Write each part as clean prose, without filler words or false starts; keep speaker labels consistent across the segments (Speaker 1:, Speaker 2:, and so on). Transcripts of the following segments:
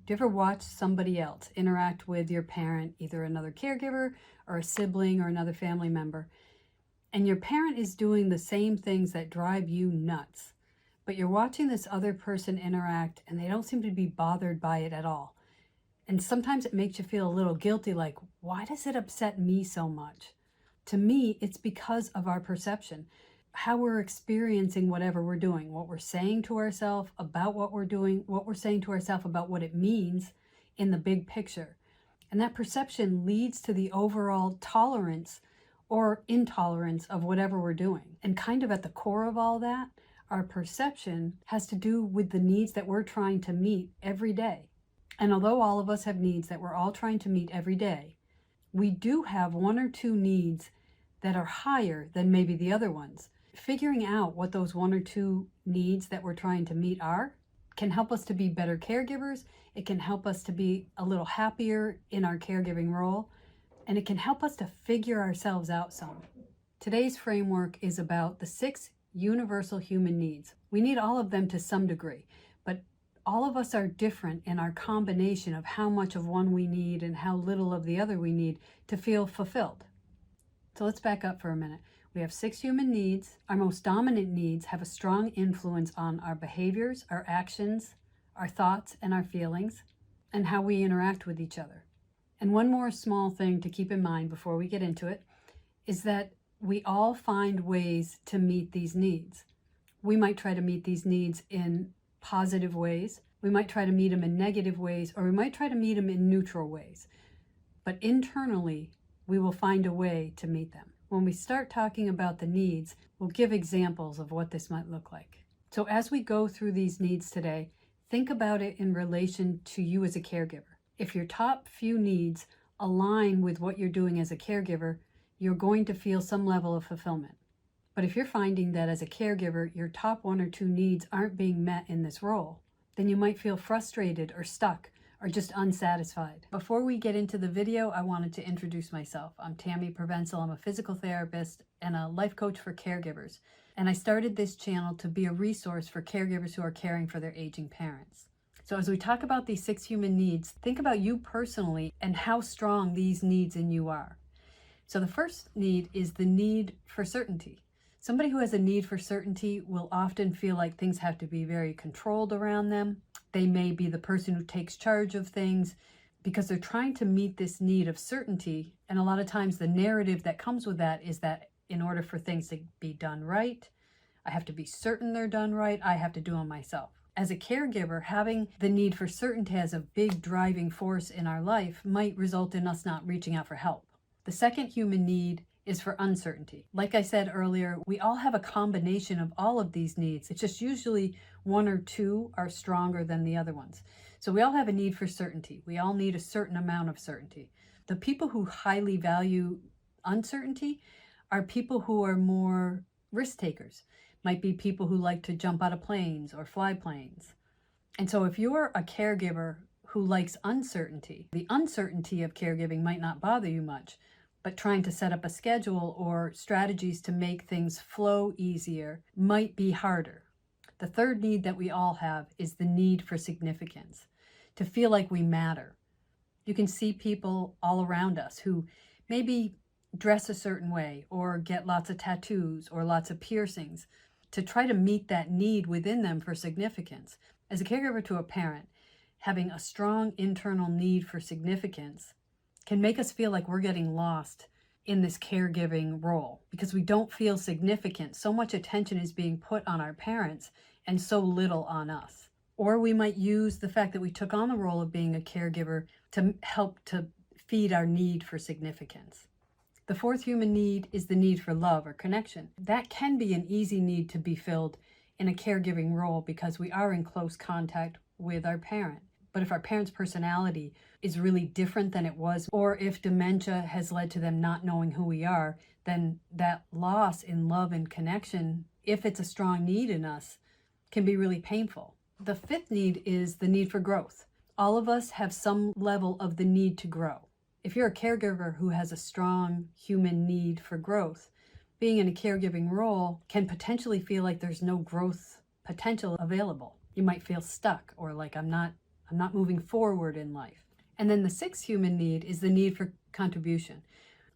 Speaker 1: Do you ever watch somebody else interact with your parent, either another caregiver or a sibling or another family member, and your parent is doing the same things that drive you nuts, but you're watching this other person interact and they don't seem to be bothered by it at all? And sometimes it makes you feel a little guilty, like, why does it upset me so much? To me, it's because of our perception, how we're experiencing whatever we're doing, what we're saying to ourselves about what we're doing, what we're saying to ourselves about what it means in the big picture. And that perception leads to the overall tolerance or intolerance of whatever we're doing. And kind of at the core of all that, our perception has to do with the needs that we're trying to meet every day. And although all of us have needs that we're all trying to meet every day, we do have one or two needs that are higher than maybe the other ones. Figuring out what those one or two needs that we're trying to meet are can help us to be better caregivers. It can help us to be a little happier in our caregiving role, and it can help us to figure ourselves out some. Today's framework is about the 6 universal human needs. We need all of them to some degree, but all of us are different in our combination of how much of one we need and how little of the other we need to feel fulfilled. So let's back up for a minute. We have 6 human needs. Our most dominant needs have a strong influence on our behaviors, our actions, our thoughts, and our feelings, and how we interact with each other. And one more small thing to keep in mind before we get into it is that we all find ways to meet these needs. We might try to meet these needs in positive ways. We might try to meet them in negative ways, or we might try to meet them in neutral ways. But internally, we will find a way to meet them. When we start talking about the needs, we'll give examples of what this might look like. So as we go through these needs today, think about it in relation to you as a caregiver. If your top few needs align with what you're doing as a caregiver, you're going to feel some level of fulfillment. But if you're finding that as a caregiver, your top 1 or 2 needs aren't being met in this role, then you might feel frustrated or stuck or just unsatisfied. Before we get into the video, I wanted to introduce myself. I'm Tammy Provenzel. I'm a physical therapist and a life coach for caregivers. And I started this channel to be a resource for caregivers who are caring for their aging parents. So as we talk about these 6 human needs, think about you personally and how strong these needs in you are. So the first need is the need for certainty. Somebody who has a need for certainty will often feel like things have to be very controlled around them. They may be the person who takes charge of things because they're trying to meet this need of certainty. And a lot of times the narrative that comes with that is that in order for things to be done right, I have to be certain they're done right. I have to do them myself. As a caregiver, having the need for certainty as a big driving force in our life might result in us not reaching out for help. The second human need is for uncertainty. Like I said earlier, we all have a combination of all of these needs. It's just usually 1 or 2 are stronger than the other ones. So we all have a need for certainty. We all need a certain amount of certainty. The people who highly value uncertainty are people who are more risk takers. Might be people who like to jump out of planes or fly planes. And so if you're a caregiver who likes uncertainty, the uncertainty of caregiving might not bother you much, but trying to set up a schedule or strategies to make things flow easier might be harder. The third need that we all have is the need for significance, to feel like we matter. You can see people all around us who maybe dress a certain way or get lots of tattoos or lots of piercings to try to meet that need within them for significance. As a caregiver to a parent, having a strong internal need for significance can make us feel like we're getting lost in this caregiving role because we don't feel significant. So much attention is being put on our parents and so little on us. Or we might use the fact that we took on the role of being a caregiver to help to feed our need for significance. The fourth human need is the need for love or connection. That can be an easy need to be filled in a caregiving role because we are in close contact with our parent. But if our parent's personality is really different than it was, or if dementia has led to them not knowing who we are, then that loss in love and connection, if it's a strong need in us, can be really painful. The fifth need is the need for growth. All of us have some level of the need to grow. If you're a caregiver who has a strong human need for growth, being in a caregiving role can potentially feel like there's no growth potential available. You might feel stuck or like I'm not I'm not moving forward in life. And then the sixth human need is the need for contribution.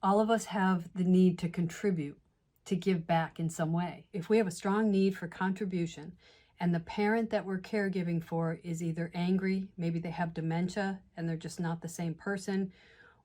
Speaker 1: All of us have the need to contribute, to give back in some way. If we have a strong need for contribution and the parent that we're caregiving for is either angry, maybe they have dementia and they're just not the same person,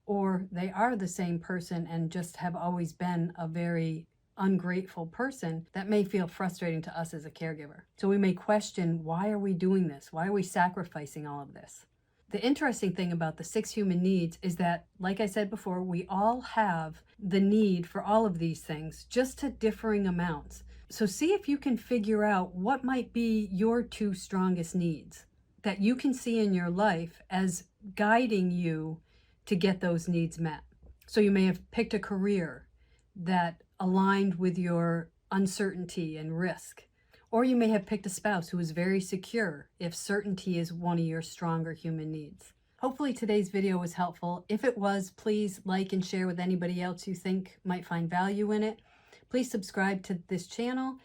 Speaker 1: or they are the same person and just have always been a very ungrateful person, that may feel frustrating to us as a caregiver. So we may question, why are we doing this? Why are we sacrificing all of this? The interesting thing about the six human needs is that, like I said before, we all have the need for all of these things, just to differing amounts. So see if you can figure out what might be your two strongest needs that you can see in your life as guiding you to get those needs met. So you may have picked a career that aligned with your uncertainty and risk. Or you may have picked a spouse who is very secure if certainty is one of your stronger human needs. Hopefully today's video was helpful. If it was, please like and share with anybody else you think might find value in it. Please subscribe to this channel.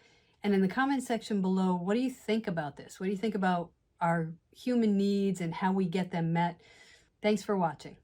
Speaker 1: And in the comment section below, what do you think about this? What do you think about our human needs and how we get them met? Thanks for watching.